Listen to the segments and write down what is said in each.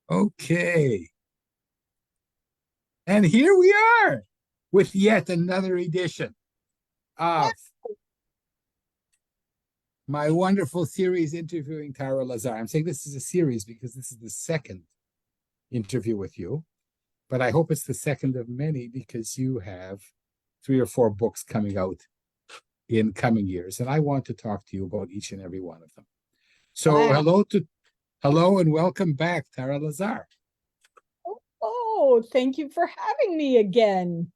Okay. And here we are with yet another edition of my wonderful series interviewing Tara Lazar. I'm saying this is a series because this is the second interview with you, but I hope it's the second of many because you have 3 or 4 books coming out in coming years, and I want to talk to you about each and every one of them. So Wow. hello and welcome back, Tara Lazar. Oh, thank you for having me again.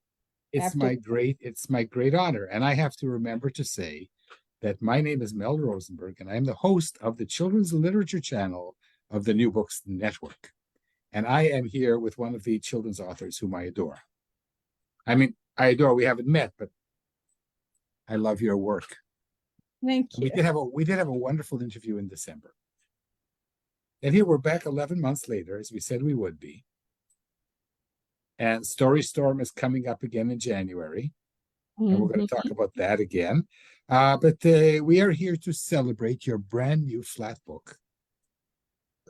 It's my great honor. And I have to remember to say that my name is Mel Rosenberg, and I'm the host of the Children's Literature channel of the New Books Network. And I am here with one of the children's authors whom I adore. I mean, I adore, we haven't met, but I love your work. Thank you. We did have a wonderful interview in December. And here we're back 11 months later, as we said we would be. And Storystorm is coming up again in January. And we're going to talk about that again. But we are here to celebrate your brand new flat book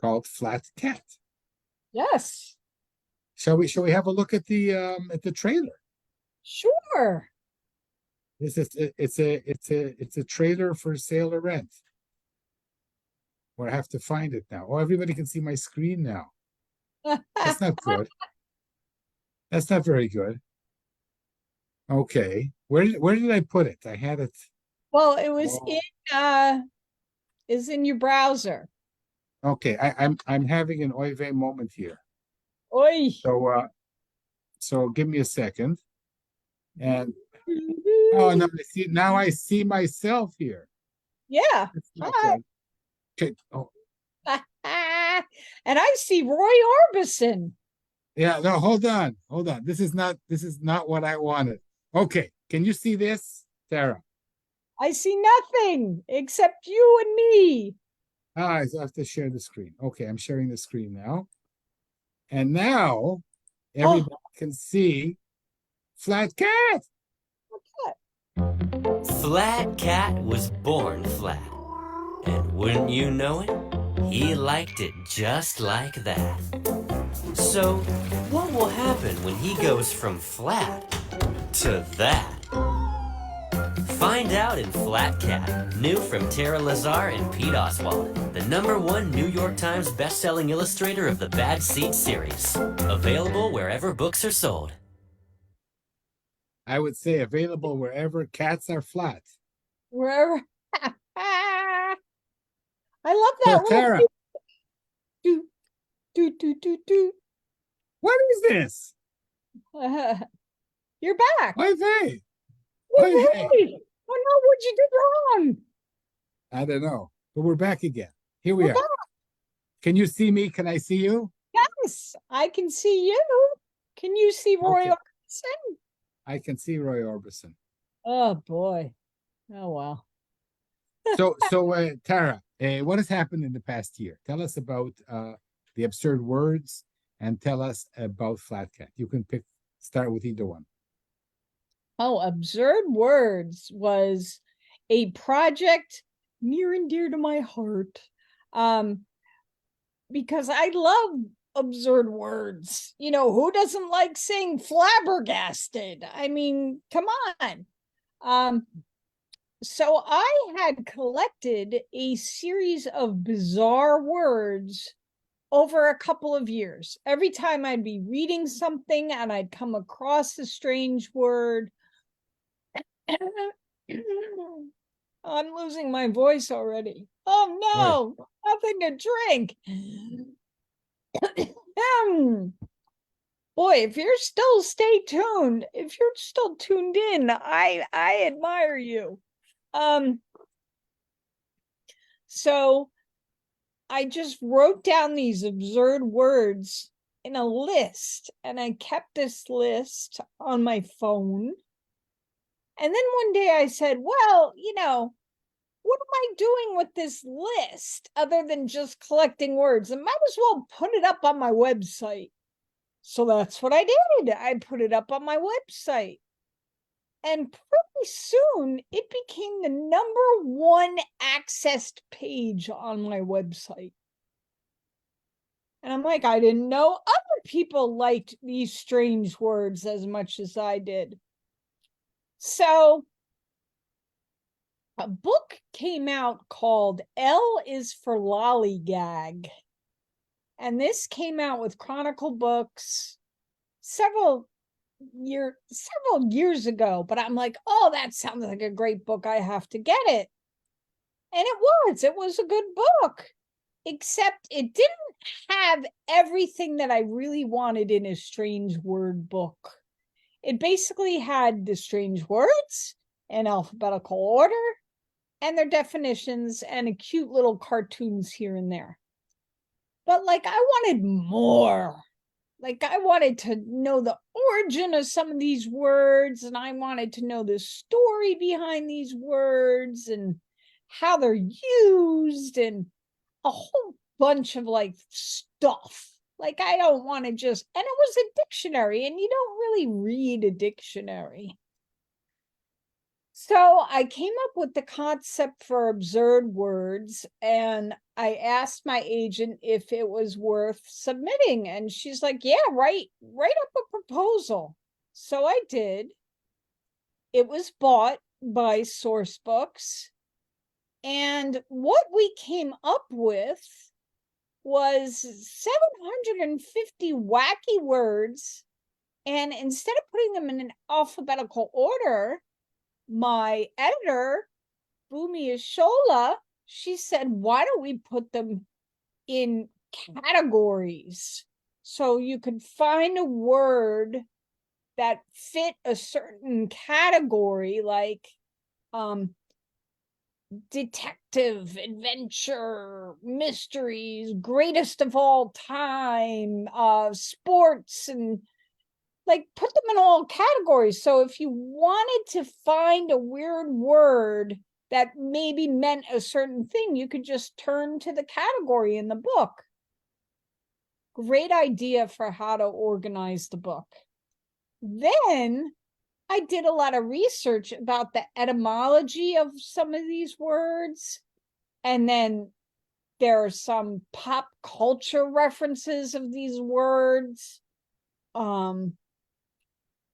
called Flat Cat. Yes. Shall we have a look at the trailer? Sure. It's a trailer for sale or rent. Or I have to find it now. Oh, everybody can see my screen now. That's not good. That's not very good. Okay. Where did I put it? I had it. Well, it was in your browser. Okay, I'm having an oy vey moment here. Oi. So give me a second. And oh no, now I see myself here. Yeah. Okay. Oh. And I see Roy Orbison. Yeah, no, hold on. This is not what I wanted. Okay, can you see this, Tara? I see nothing except you and me. I have to share the screen. Okay, I'm sharing the screen now. And now everybody can see Flat Cat. Flat Cat was born flat. And wouldn't you know it, he liked it just like that. So, what will happen when he goes from flat to that? Find out in Flat Cat, new from Tara Lazar and Pete Oswald, the #1 New York Times best-selling illustrator of the Bad Seed series. Available wherever books are sold. I would say available wherever cats are flat. Wherever. I love that. So, Tara, do. what is this? You're back. Why they? Oh no, what'd you do wrong? I don't know, but we're back again. Here we are. Back. Can you see me? Can I see you? Yes, I can see you. Can you see Roy Orbison? I can see Roy Orbison. Oh boy. Oh wow. So Tara, what has happened in the past year? Tell us about the absurd words and tell us about Flat Cat. You can start with either one. Oh, Absurd Words was a project near and dear to my heart. Because I love absurd words. You know, who doesn't like saying flabbergasted? I mean, come on. So I had collected a series of bizarre words over a couple of years. Every time I'd be reading something and I'd come across a strange word. I'm losing my voice already. Oh no, nothing to drink. Boy, if you're still if you're still tuned in, I admire you. So I just wrote down these absurd words in a list, and I kept this list on my phone. And then one day I said, well, you know, what am I doing with this list other than just collecting words? I might as well put it up on my website. So that's what I did. I put it up on my website. And pretty soon it became the #1 accessed page on my website. And I'm like, I didn't know other people liked these strange words as much as I did. So a book came out called L is for Lollygag. And this came out with Chronicle Books several years ago. But I'm like, oh, that sounds like a great book. I have to get it. And it was a good book, except it didn't have everything that I really wanted in a strange word book. It basically had the strange words in alphabetical order and their definitions and a cute little cartoons here and there. But like, I wanted more. Like, I wanted to know the origin of some of these words, and I wanted to know the story behind these words and how they're used and a whole bunch of like stuff. Like, I don't want to just, and it was a dictionary, and you don't really read a dictionary. So I came up with the concept for absurd words, and I asked my agent if it was worth submitting, and she's like, yeah, write up a proposal. So I did. It was bought by Source Books, and what we came up with was 750 wacky words, and instead of putting them in an alphabetical order, my editor, Bumi Ishola, she said, why don't we put them in categories? So you could find a word that fit a certain category, like detective, adventure, mysteries, greatest of all time, sports, and like put them in all categories. So if you wanted to find a weird word that maybe meant a certain thing, you could just turn to the category in the book. Great idea for how to organize the book. Then I did a lot of research about the etymology of some of these words. And then there are some pop culture references of these words.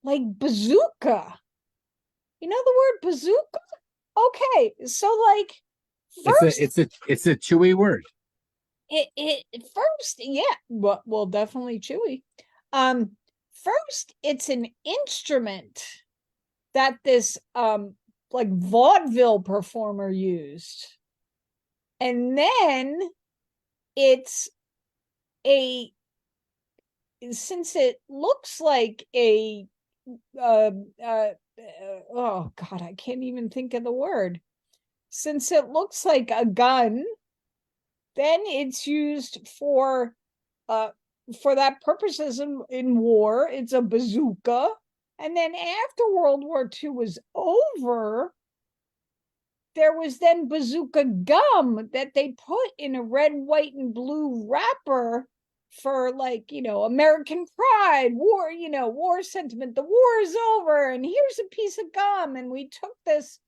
Like bazooka. You know the word bazooka? Okay, so like first it's a chewy word. it first, yeah, well, definitely chewy. First, it's an instrument that this like vaudeville performer used. And then it's since it looks like a oh God, I can't even think of the word. Since it looks like a gun, then it's used for that purposes in war. It's a bazooka. And then after World War II was over, there was then bazooka gum that they put in a red, white, and blue wrapper for, like, American pride, war, war sentiment. The war is over, and here's a piece of gum. And we took this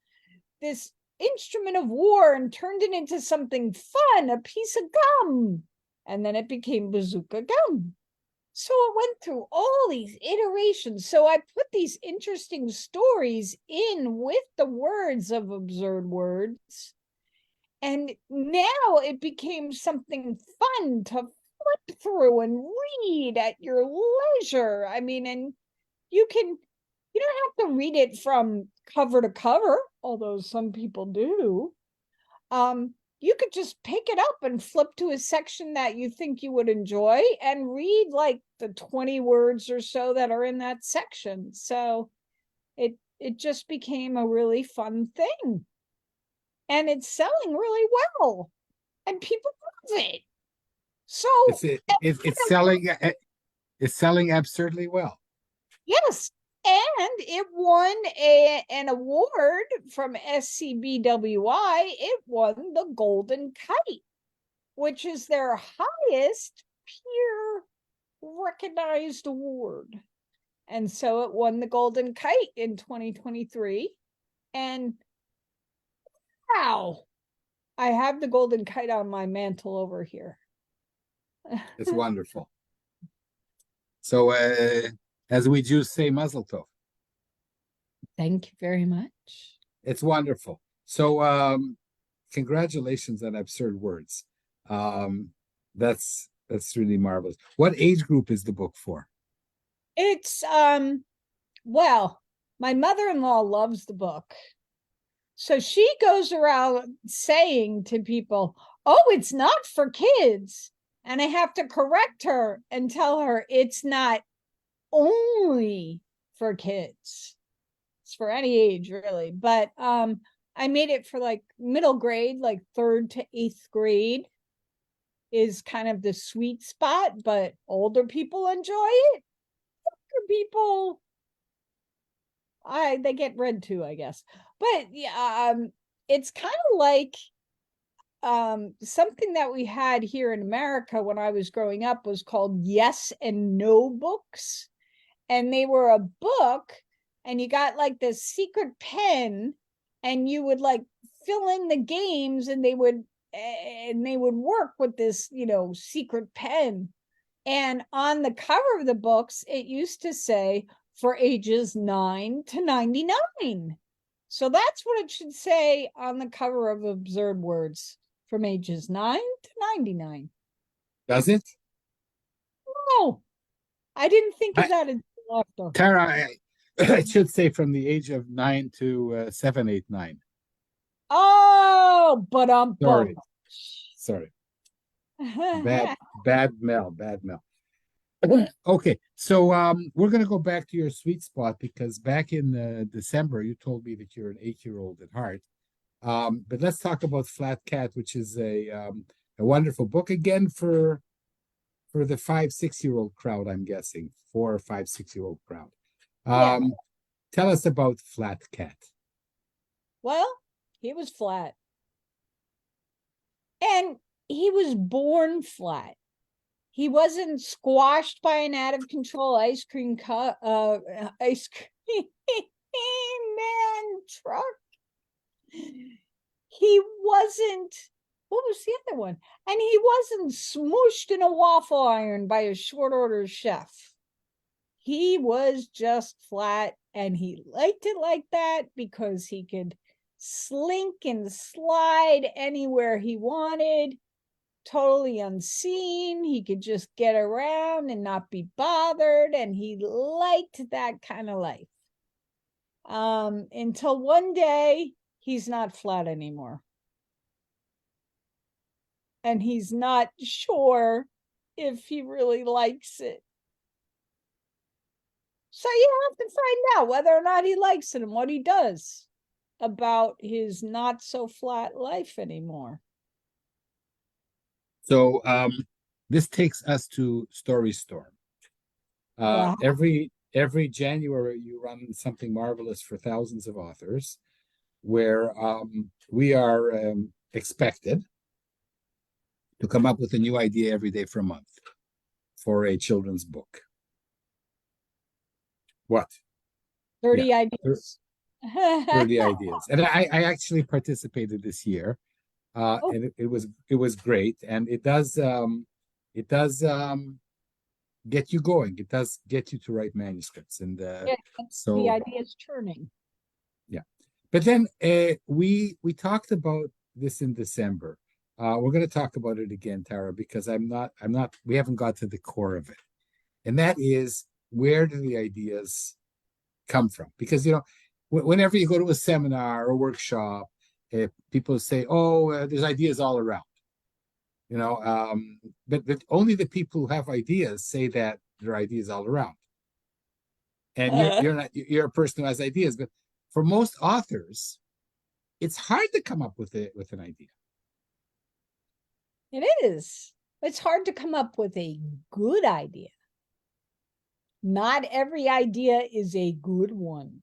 instrument of war and turned it into something fun, a piece of gum. And then it became bazooka gum. So it went through all these iterations. So I put these interesting stories in with the words of absurd words. And now it became something fun to flip through and read at your leisure. I mean, and you don't have to read it from cover to cover, although some people do. You could just pick it up and flip to a section that you think you would enjoy and read like the 20 words or so that are in that section. So it just became a really fun thing. And it's selling really well. And people love it. So it's selling absurdly well. Yes. And it won an award from SCBWI. It won the Golden Kite, which is their highest peer recognized award. And so it won the Golden Kite in 2023. And wow, I have the Golden Kite on my mantle over here. It's wonderful. So, as we Jews say, Mazel Tov. Thank you very much. It's wonderful. So, congratulations on Absurd Words. That's really marvelous. What age group is the book for? It's well, my mother-in-law loves the book. So she goes around saying to people, "Oh, it's not for kids." And I have to correct her and tell her it's not only for kids. It's for any age, really. But I made it for like middle grade, like 3rd to 8th grade is kind of the sweet spot, but older people enjoy it. Younger people, they get read too, I guess. But yeah, it's kind of like something that we had here in America when I was growing up was called Yes and No books. And they were a book, and you got like this secret pen, and you would like fill in the games, and they would work with this, secret pen. And on the cover of the books, it used to say for ages 9 to 99. So that's what it should say on the cover of Absurd Words, from ages 9 to 99. Does it? No, I didn't think of that until after. Tara, it should say from the age of 9 to 7, 8, 9. Oh, but I'm Sorry. Bad Mel. Okay, so we're going to go back to your sweet spot, because back in December you told me that you're an 8-year-old at heart. But let's talk about Flat Cat, which is a wonderful book, again for the 5-6-year-old crowd, I'm guessing 4 or 5-6-year-old crowd. Tell us about Flat Cat. Well, he was flat, and he was born flat. He wasn't squashed by an out of control ice cream man truck. He wasn't, what was the other one? And he wasn't smooshed in a waffle iron by a short order chef. He was just flat, and he liked it like that because he could slink and slide anywhere he wanted, totally unseen. He could just get around and not be bothered, and he liked that kind of life. Until one day he's not flat anymore, and he's not sure if he really likes it. So you have to find out whether or not he likes it and what he does about his not so flat life anymore. So this takes us to Storystorm. Every January you run something marvelous for thousands of authors, where we are expected to come up with a new idea every day for a month for a children's book. What? 30 ideas. 30 ideas. And I actually participated this year. And it was great, and it does get you going. It does get you to write manuscripts, and so the idea is churning. Yeah, but then we talked about this in December. We're going to talk about it again, Tara, because we haven't got to the core of it, and that is, where do the ideas come from? Because whenever you go to a seminar or workshop, people say, "Oh, there's ideas all around," but only the people who have ideas say that there are ideas all around. And you're a person who has ideas, but for most authors, it's hard to come up with an idea. It is. It's hard to come up with a good idea. Not every idea is a good one.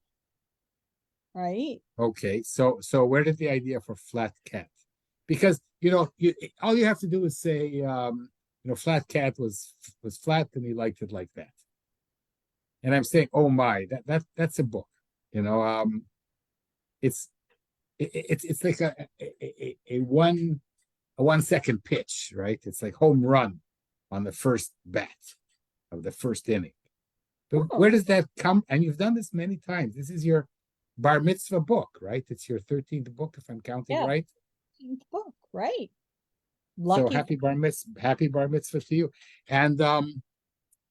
Right. Okay. So where did the idea for Flat Cat? Because all you have to do is say, Flat Cat was flat and he liked it like that. And I'm saying, oh my, that's a book. It's like a 1 second pitch, right? It's like home run on the first bat of the first inning. But Oh. where does that come? And you've done this many times. This is your bar mitzvah book, right? It's your 13th book, if I'm counting Yeah. right. Book, right? So Lucky. happy bar mitzvah to you. And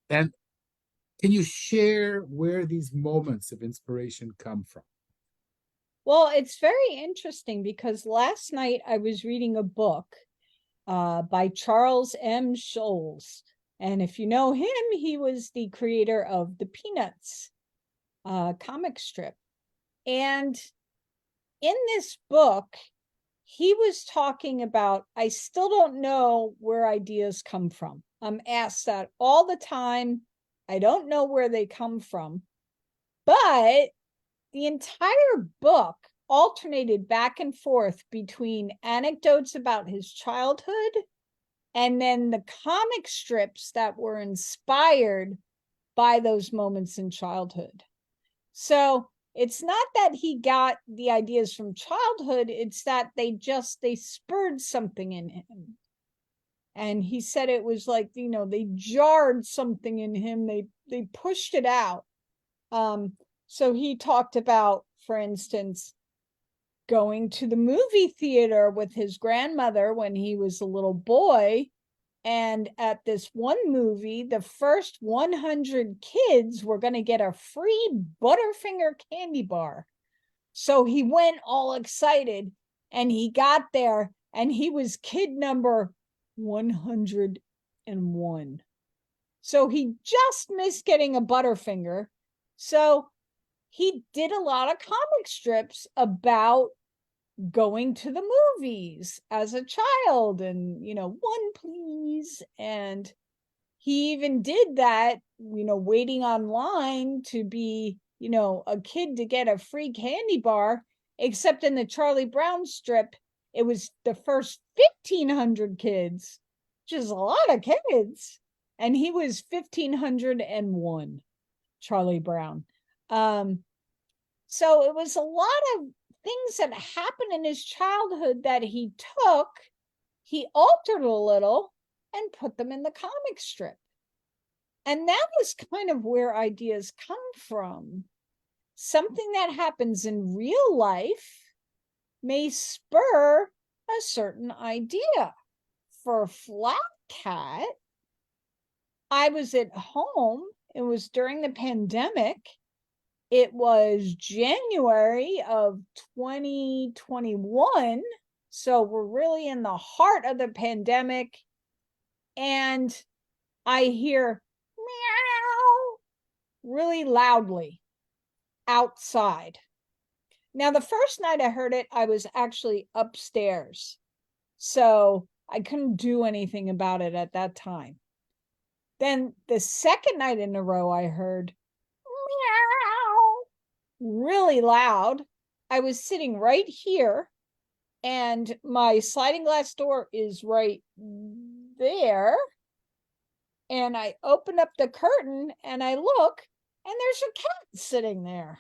can you share where these moments of inspiration come from? Well, it's very interesting because last night I was reading a book by Charles M. Scholes. And if you know him, he was the creator of the Peanuts comic strip. And in this book, he was talking about, I still don't know where ideas come from. I'm asked that all the time. I don't know where they come from. But the entire book alternated back and forth between anecdotes about his childhood and then the comic strips that were inspired by those moments in childhood. So it's not that he got the ideas from childhood, it's that they spurred something in him. And he said it was like, they jarred something in him, they pushed it out. So he talked about, for instance, going to the movie theater with his grandmother when he was a little boy. And at this one movie, the first 100 kids were going to get a free Butterfinger candy bar. So he went all excited and he got there and he was kid number 101. So he just missed getting a Butterfinger. So he did a lot of comic strips about going to the movies as a child and, one please. And he even did that, waiting online to be, a kid to get a free candy bar, except in the Charlie Brown strip, it was the first 1,500 kids, which is a lot of kids. And he was 1,501, Charlie Brown. So it was a lot of things that happened in his childhood that he altered a little and put them in the comic strip. And that was kind of where ideas come from. Something that happens in real life may spur a certain idea. For Flat Cat, I was at home. It was during the pandemic. It was January of 2021. So we're really in the heart of the pandemic. And I hear meow really loudly outside. Now, the first night I heard it, I was actually upstairs. So I couldn't do anything about it at that time. Then the second night in a row, I heard really loud. I was sitting right here and my sliding glass door is right there. And I open up the curtain and I look and there's a cat sitting there.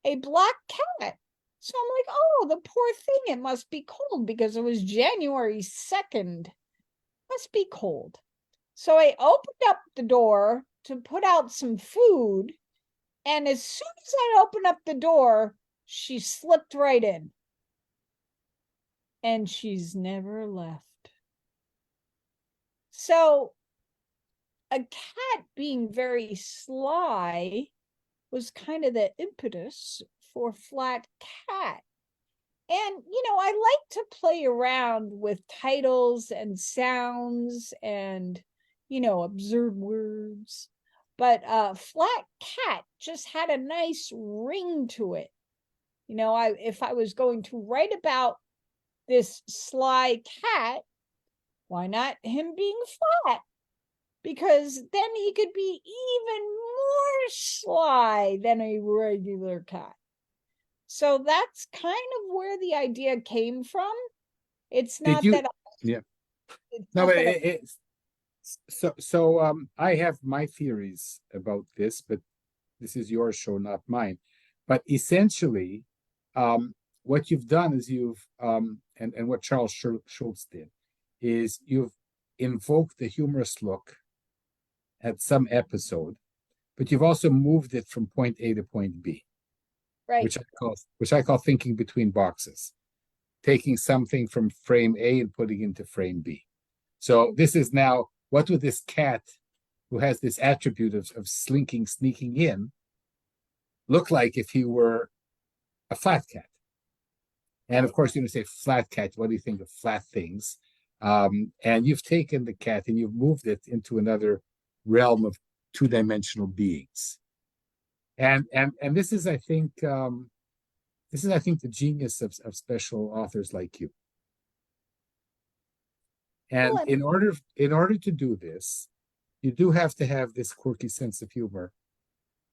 A black cat. So I'm like, oh, the poor thing, it must be cold because it was January 2nd. Must be cold. So I opened up the door to put out some food. And as soon as I opened up the door, she slipped right in. And she's never left. So a cat being very sly was kind of the impetus for Flat Cat. And, I like to play around with titles and sounds and, absurd words. But Flat Cat just had a nice ring to it. If I was going to write about this sly cat, why not him being flat? Because then he could be even more sly than a regular cat. So that's kind of where the idea came from. It's not that I have my theories about this, but this is your show, not mine. But essentially, what you've done is and what Charles Schulz did is you've invoked the humorous look at some episode, but you've also moved it from point A to point B, Right. which I call thinking between boxes, taking something from frame A and putting into frame B. So this is now, what would this cat who has this attribute of slinking, sneaking in, look like if he were a flat cat? And of course, you're going to say flat cat. What do you think of flat things? And you've taken the cat and you've moved it into another realm of two-dimensional beings. And this is, I think, the genius of special authors like you. And Well, in order to do this, you do have to have this quirky sense of humor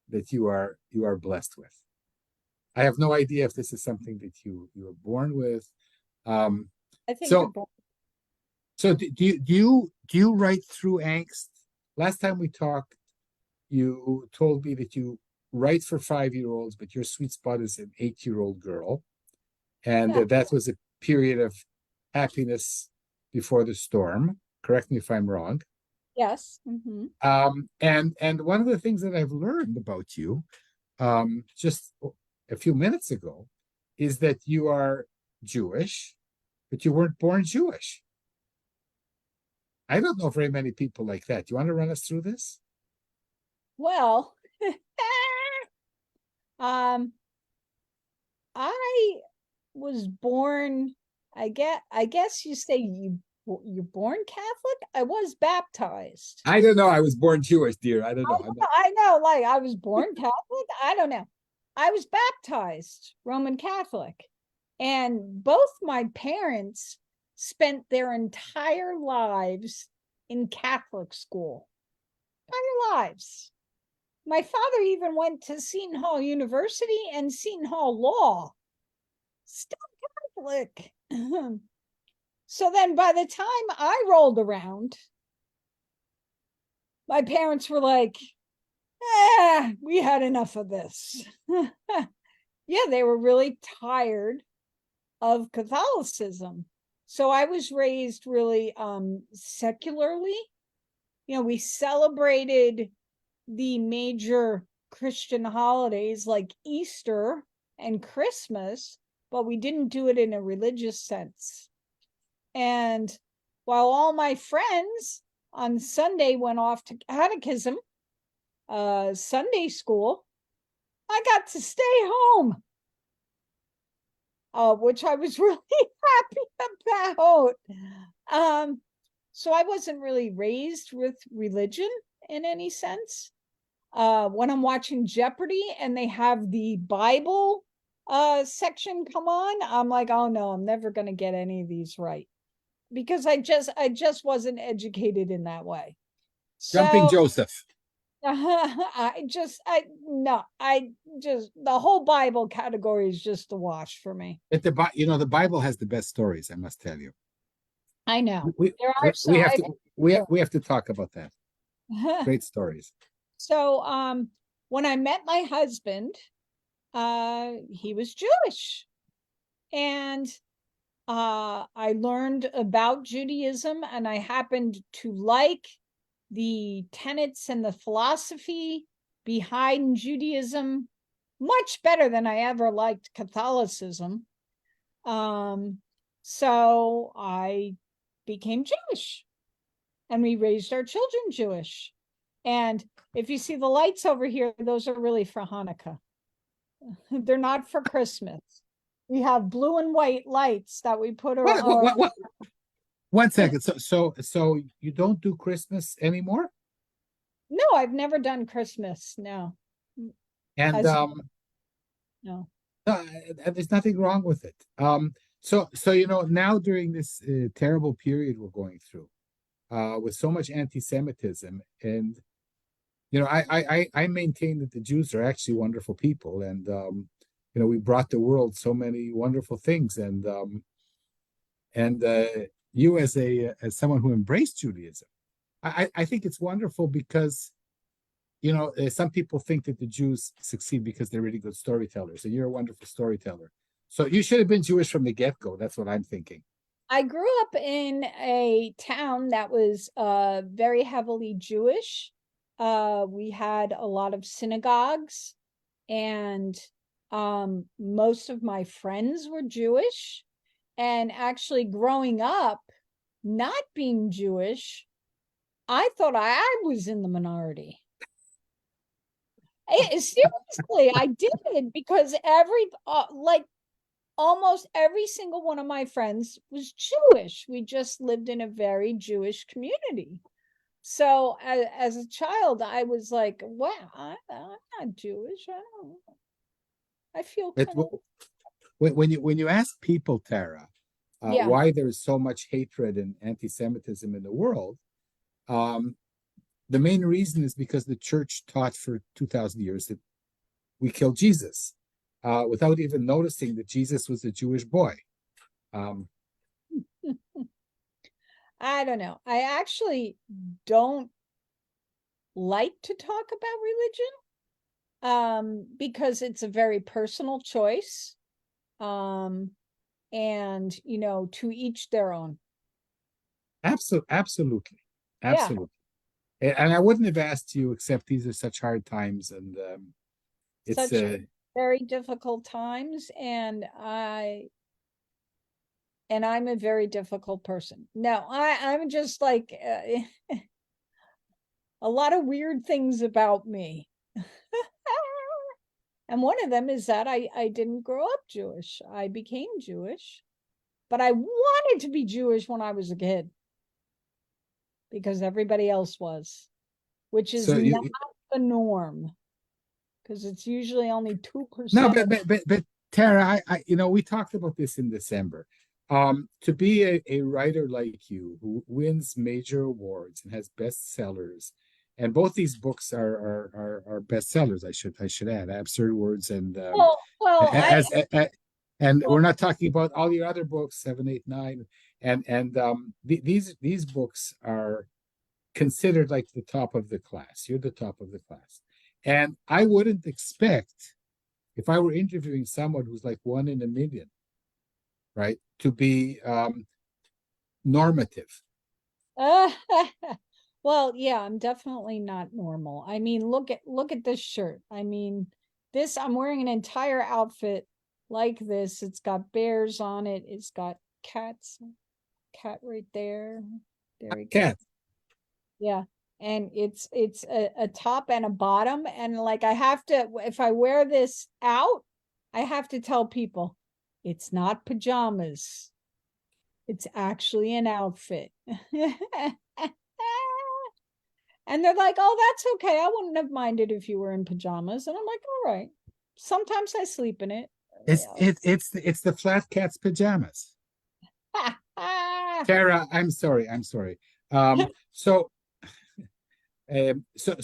that you are blessed with. I have no idea if this is something that you were born with. I think so- you're born. So do you write through angst? Last time we talked, you told me that you write for 5-year-olds, but your sweet spot is an 8-year-old girl, and Yeah. that was a period of happiness before the storm. Correct me if I'm wrong. Yes. Mm-hmm. And one of the things that I've learned about you, just a few minutes ago, is that you are Jewish, but you weren't born Jewish. I don't know very many people like that. Do you want to run us through this? Well, I was born, I guess you say you're born Catholic? I was baptized. I don't know. I was born Jewish, dear. I don't know. I know, like I was born Catholic. I don't know. I was baptized Roman Catholic. And both my parents spent their entire lives in Catholic school. Entire lives. My father even went to Seton Hall University and Seton Hall Law. Still Catholic. So then by the time I rolled around, my parents were like, we had enough of this. Yeah, they were really tired of Catholicism. So I was raised really secularly. You know, we celebrated the major Christian holidays like Easter and Christmas, but we didn't do it in a religious sense. And while all my friends on Sunday went off to catechism, Sunday school, I got to stay home, which I was really happy about. So I wasn't really raised with religion in any sense. When I'm watching Jeopardy and they have the Bible section come on, I'm like, oh no, I'm never going to get any of ththese right, because I just wasn't educated in that way. Jumping Joseph. The whole Bible category is just a wash for me. But the Bible has the best stories, I must tell you. I know. We have to talk about that. Great stories. So when I met my husband, he was Jewish. And I learned about Judaism, and I happened to like the tenets and the philosophy behind Judaism much better than I ever liked Catholicism. So I became Jewish, and we raised our children Jewish. And if you see the lights over here, those are really for Hanukkah. They're not for Christmas. We have blue and white lights that we put around. What? 1 second. So you don't do Christmas anymore? No, I've never done Christmas. No. And No. there's nothing wrong with it. So now during this terrible period we're going through, with so much anti-Semitism, and I maintain that the Jews are actually wonderful people, and we brought the world so many wonderful things, and you as someone who embraced Judaism, I think it's wonderful because some people think that the Jews succeed because they're really good storytellers, and you're a wonderful storyteller. So you should have been Jewish from the get-go. That's what I'm thinking. I grew up in a town that was very heavily Jewish. We had a lot of synagogues, and most of my friends were Jewish. And actually, growing up, not being Jewish, I thought I was in the minority. Seriously, I did, because almost every single one of my friends was Jewish. We just lived in a very Jewish community. So as a child, I was like, wow, I'm not Jewish. I feel It's kind of, when you ask people, Tara, yeah. why there is so much hatred and anti-Semitism in the world, the main reason is because the church taught for 2,000 years that we killed Jesus, without even noticing that Jesus was a Jewish boy. I don't know. I actually don't like to talk about religion, because it's a very personal choice. And to each their own. Absolutely. Yeah. And I wouldn't have asked you, except these are such hard times, and it's Such very difficult times, and I'm a very difficult person. No, I'm just like a lot of weird things about me. And one of them is that I didn't grow up Jewish. I became Jewish, but I wanted to be Jewish when I was a kid because everybody else was, which is so not the norm, because it's usually only 2%. no, but Tara, we talked about this in December. To be a writer like you who wins major awards and has bestsellers, and both these books are bestsellers. I should add, Absurd Words and and we're not talking about all your other books, 7, 8, 9, and these books are considered like the top of the class. You're the top of the class, and I wouldn't expect, if I were interviewing someone who's like one in a million, right, to be normative. Well, yeah, I'm definitely not normal. I mean, look at this shirt. I mean, I'm wearing an entire outfit like this. It's got bears on it. It's got cat right there. There we go. Cat. Yeah. And it's a top and a bottom. And like, I have to, if I wear this out, I have to tell people it's not pajamas. It's actually an outfit. And they're like, oh, that's okay. I wouldn't have minded if you were in pajamas. And I'm like, all right. Sometimes I sleep in it. It's the flat cat's pajamas. Tara, I'm sorry. So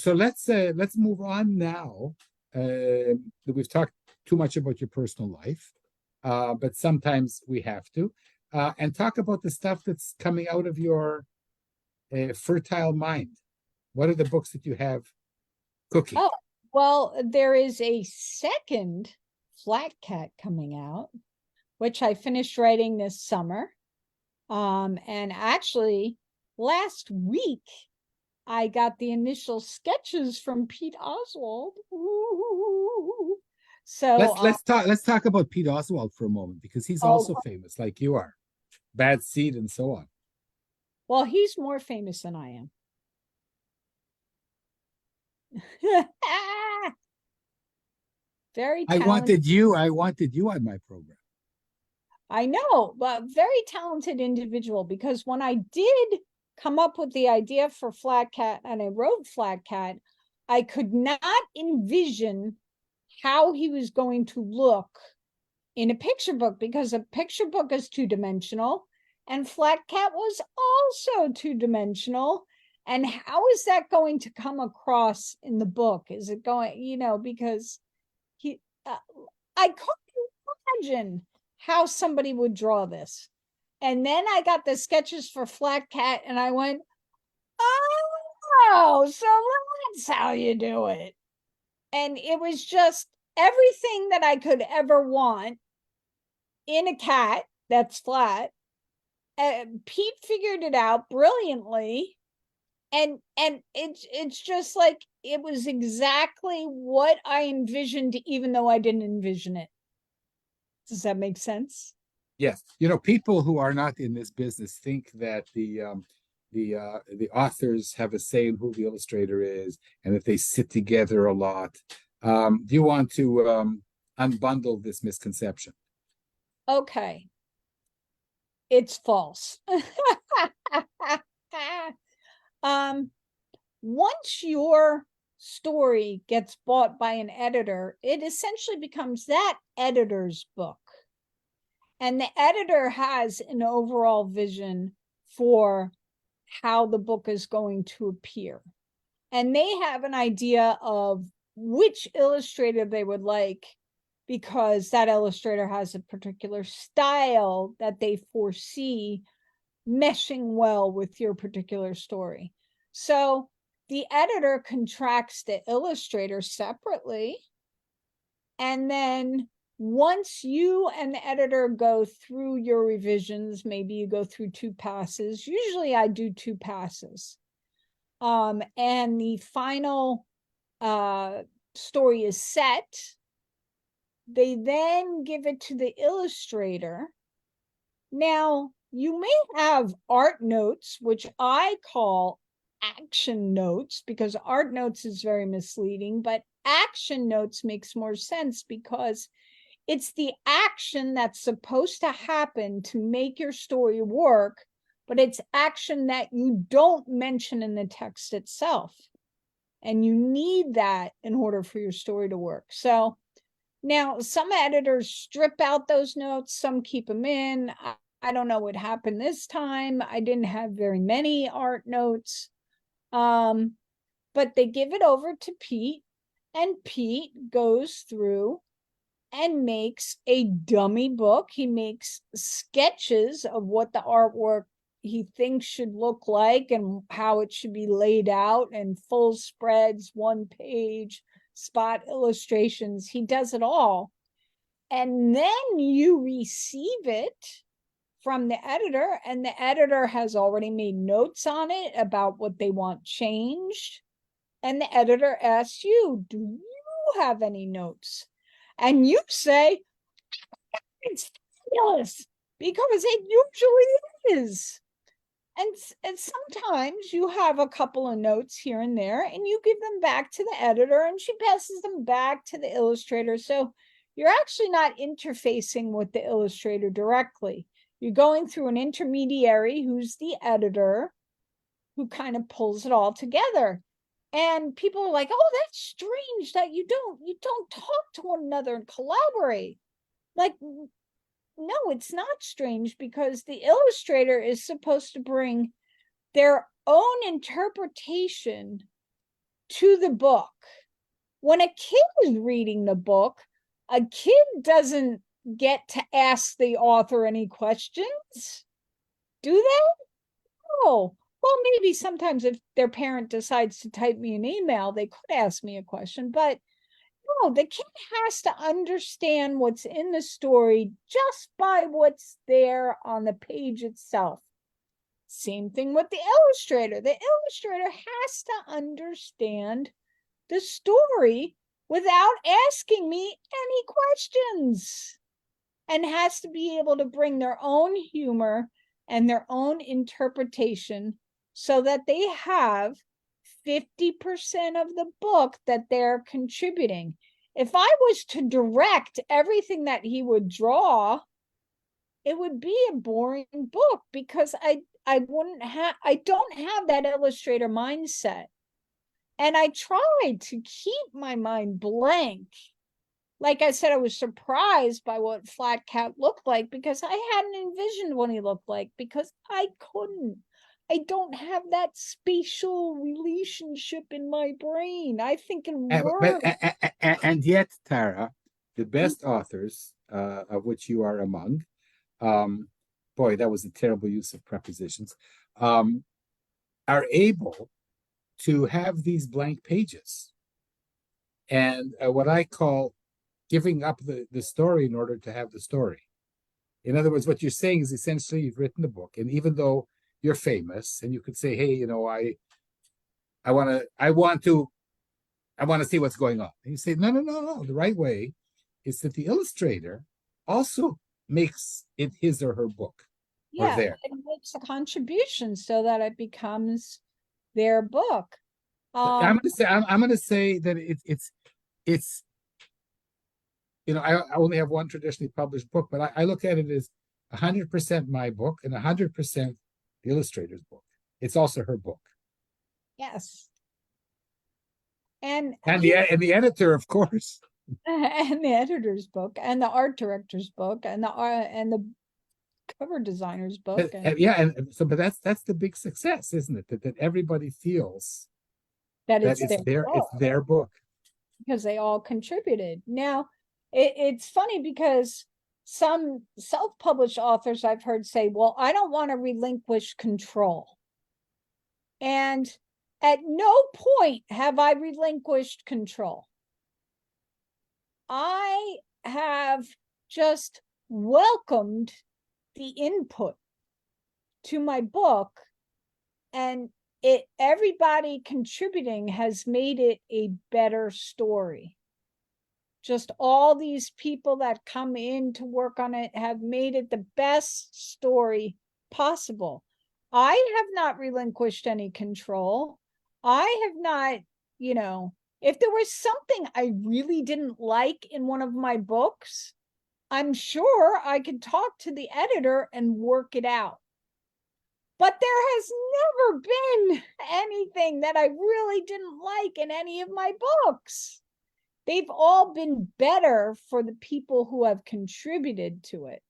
let's move on now. We've talked too much about your personal life, but sometimes we have to, and talk about the stuff that's coming out of your fertile mind. What are the books that you have cooking? Oh, well, there is a second Flat Cat coming out, which I finished writing this summer. And actually, last week, I got the initial sketches from Pete Oswald. Ooh. So let's talk about Pete Oswald for a moment, because he's also famous like you are. Bad Seed and so on. Well, he's more famous than I am. Very talented. I wanted you on my program. I know, but very talented individual, because when I did come up with the idea for Flat Cat and I wrote Flat Cat, I could not envision how he was going to look in a picture book, because a picture book is 2-dimensional and Flat Cat was also 2-dimensional. And how is that going to come across in the book? Is it going, because I couldn't imagine how somebody would draw this. And then I got the sketches for Flat Cat and I went, oh, so that's how you do it. And it was just everything that I could ever want in a cat that's flat, Pete figured it out brilliantly, and it's just like it was exactly what I envisioned, even though I didn't envision it. Does that make sense? Yes, people who are not in this business think that the authors have a say in who the illustrator is, and that they sit together a lot. Do you want to unbundle this misconception? Okay. It's false. Once your story gets bought by an editor, it essentially becomes that editor's book. And the editor has an overall vision for how the book is going to appear. And they have an idea of which illustrator they would like, because that illustrator has a particular style that they foresee meshing well with your particular story. So the editor contracts the illustrator separately. And then once you and the editor go through your revisions, maybe you go through 2 passes. Usually I do 2 passes. And the final story is set. They then give it to the illustrator. Now, you may have art notes, which I call action notes, because art notes is very misleading, but action notes makes more sense because it's the action that's supposed to happen to make your story work, but it's action that you don't mention in the text itself. And you need that in order for your story to work. So now some editors strip out those notes, some keep them in. I don't know what happened this time. I didn't have very many art notes. But they give it over to Pete, and Pete goes through and makes a dummy book. He makes sketches of what the artwork he thinks should look like and how it should be laid out, and full spreads, 1 page, spot illustrations. He does it all. And then you receive it from the editor, and the editor has already made notes on it about what they want changed. And the editor asks you, do you have any notes? And you say, it's fabulous, because it usually is. And sometimes you have a couple of notes here and there, and you give them back to the editor, and she passes them back to the illustrator. So you're actually not interfacing with the illustrator directly. You're going through an intermediary who's the editor, who kind of pulls it all together. And people are like, oh, that's strange that you don't talk to one another and collaborate. Like, no, it's not strange, because the illustrator is supposed to bring their own interpretation to the book. When a kid is reading the book, a kid doesn't get to ask the author any questions, do they? No. Well, maybe sometimes if their parent decides to type me an email, they could ask me a question, but no, the kid has to understand what's in the story just by what's there on the page itself. Same thing with the illustrator. The illustrator has to understand the story without asking me any questions, and has to be able to bring their own humor and their own interpretation, so that they have 50% of the book that they're contributing. If I was to direct everything that he would draw, it would be a boring book, because I don't have that illustrator mindset. And I tried to keep my mind blank. Like I said, I was surprised by what Flat Cat looked like, because I hadn't envisioned what he looked like, because I couldn't. I don't have that spatial relationship in my brain. I think in words. And yet, Tara, the best authors, of which you are among, boy, that was a terrible use of prepositions, are able to have these blank pages. And what I call giving up the story in order to have the story. In other words, what you're saying is essentially you've written a book, and even though you're famous, and you could say, "Hey, I want to see what's going on," and you say, "No, no, no, no. The right way is that the illustrator also makes it his or her book, or Yeah, their." it makes a contribution so that it becomes their book. I'm going to say that it's I only have one traditionally published book, but I look at it as 100% my book and 100% the illustrator's book. It's also her book, Yes. And and the editor, of course. and the editor's book and the art director's book and the cover designer's book. But that's the big success, isn't it? That everybody feels that that it's their book. Because they all contributed. Now, it's funny because some self-published authors I've heard say, well, I don't want to relinquish control. And at no point have I relinquished control. I have just welcomed the input to my book, and everybody contributing has made it a better story. Just all these people that come in to work on it have made it the best story possible. I have not relinquished any control. I have not, if there was something I really didn't like in one of my books, I'm sure I could talk to the editor and work it out. But there has never been anything that I really didn't like in any of my books. They've all been better for the people who have contributed to it.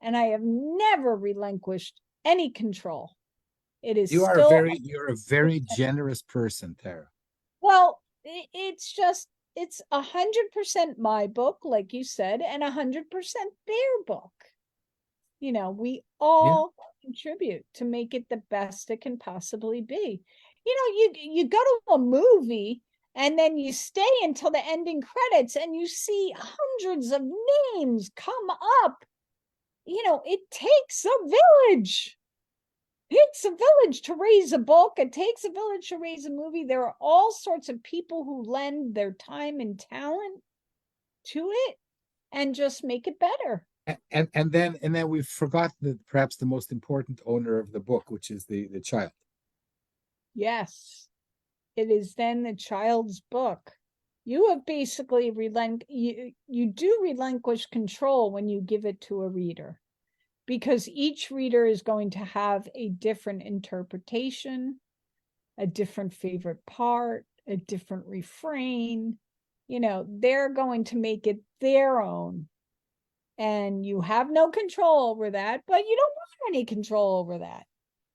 And I have never relinquished any control. It is you're a very generous person, Tara. Well, it's 100% my book, like you said, and 100% their book. We all contribute to make it the best it can possibly be. You go to a movie and then you stay until the ending credits and you see hundreds of names come up. It takes a village. It takes a village to raise a book. It takes a village to raise a movie. There are all sorts of people who lend their time and talent to it and just make it better. And then we've forgotten perhaps the most important owner of the book, which is the child. Yes, it is then the child's book. You have basically you do relinquish control when you give it to a reader, because each reader is going to have a different interpretation, a different favorite part, a different refrain. They're going to make it their own. And you have no control over that, but you don't want any control over that,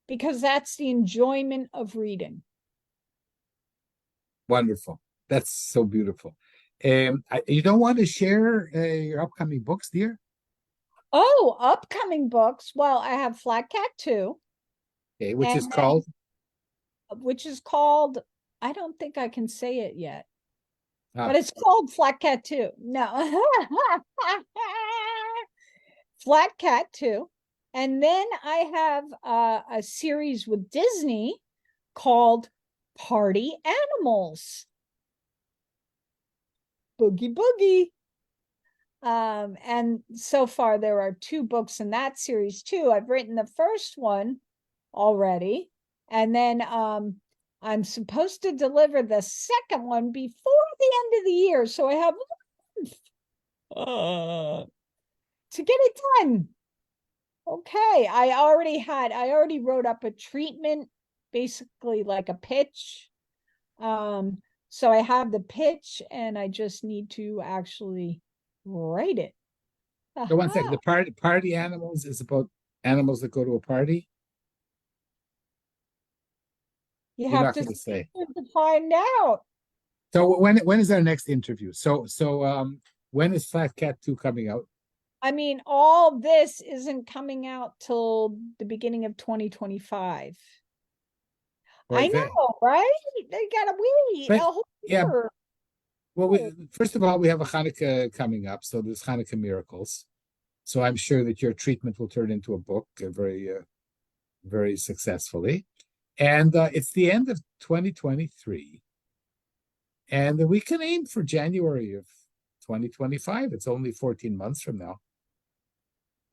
because that's the enjoyment of reading. Wonderful. That's so beautiful. You don't want to share your upcoming books, dear? Oh, upcoming books. Well, I have Flat Cat 2. Okay, which is called, I don't think I can say it yet. Ah. But it's called Flat Cat 2. No. Flat Cat 2. And then I have a series with Disney called Party Animals. Boogie Boogie. And so far there are 2 books in that series too. I've written the first one already. And then I'm supposed to deliver the second one before the end of the year. So I have to get it done. Okay, I already wrote up a treatment, basically like a pitch. So I have the pitch and I just need to actually write it. So one second, the party animals is about animals that go to a party. You have to say to find out. So when is our next interview? So when is Flat Cat 2 coming out? I mean, all this isn't coming out till the beginning of 2025. I know, right? They gotta wait a whole year. Well, first of all, we have a Hanukkah coming up, so there's Hanukkah miracles. So I'm sure that your treatment will turn into a book very successfully. And it's the end of 2023. And we can aim for January of 2025. It's only 14 months from now.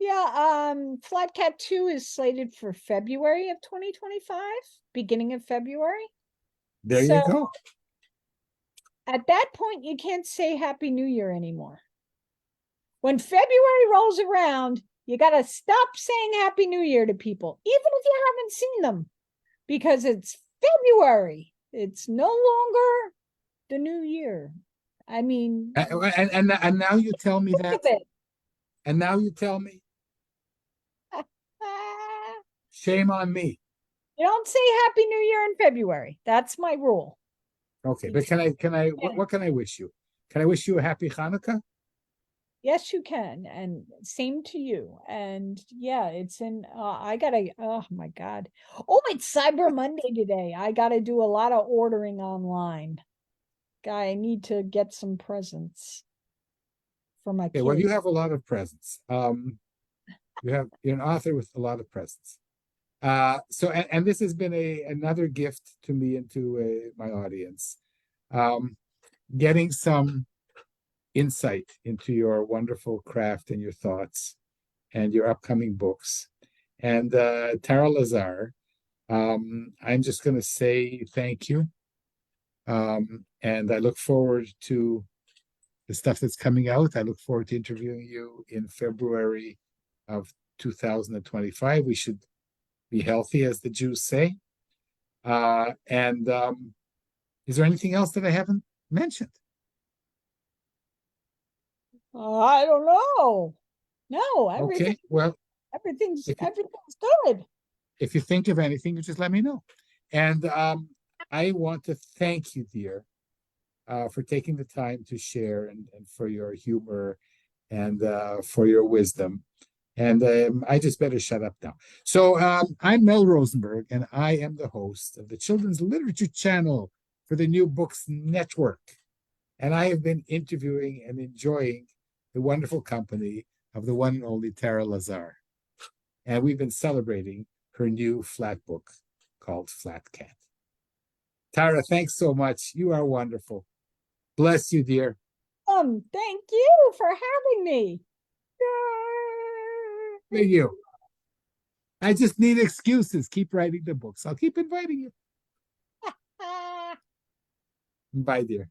Yeah, Flat Cat 2 is slated for February of 2025, beginning of February. There So you go. at that point, you can't say Happy New Year anymore. When February rolls around, you got to stop saying Happy New Year to people, even if you haven't seen them, because it's February. It's no longer the new year. I mean, And now you tell me think that. of it. And now you tell me. Shame on me. You don't say Happy New Year in February. That's my rule. Okay, but what can I wish you? Can I wish you a happy Hanukkah? Yes, you can. And same to you. And yeah, it's in, oh my God. Oh, it's Cyber Monday today. I got to do a lot of ordering online. Guy, I need to get some presents for my Okay, kids. well, you have a lot of presents. You're an author with a lot of presents. And this has been another gift to me and to my audience. Getting some insight into your wonderful craft and your thoughts and your upcoming books. And Tara Lazar, I'm just going to say thank you. And I look forward to the stuff that's coming out. I look forward to interviewing you in February of 2025. We should be healthy, as the Jews say. And is there anything else that I haven't mentioned? I don't know. No, Okay, well, everything's if you, good. if you think of anything, you just let me know. And I want to thank you, dear, for taking the time to share and for your humor and for your wisdom. And I just better shut up now. So I'm Mel Rosenberg, and I am the host of the Children's Literature Channel for the New Books Network. And I have been interviewing and enjoying the wonderful company of the one and only Tara Lazar. And we've been celebrating her new flat book called Flat Cat. Tara, thanks so much. You are wonderful. Bless you, dear. Thank you for having me. Thank you. I just need excuses. Keep writing the books. I'll keep inviting you. Bye, dear.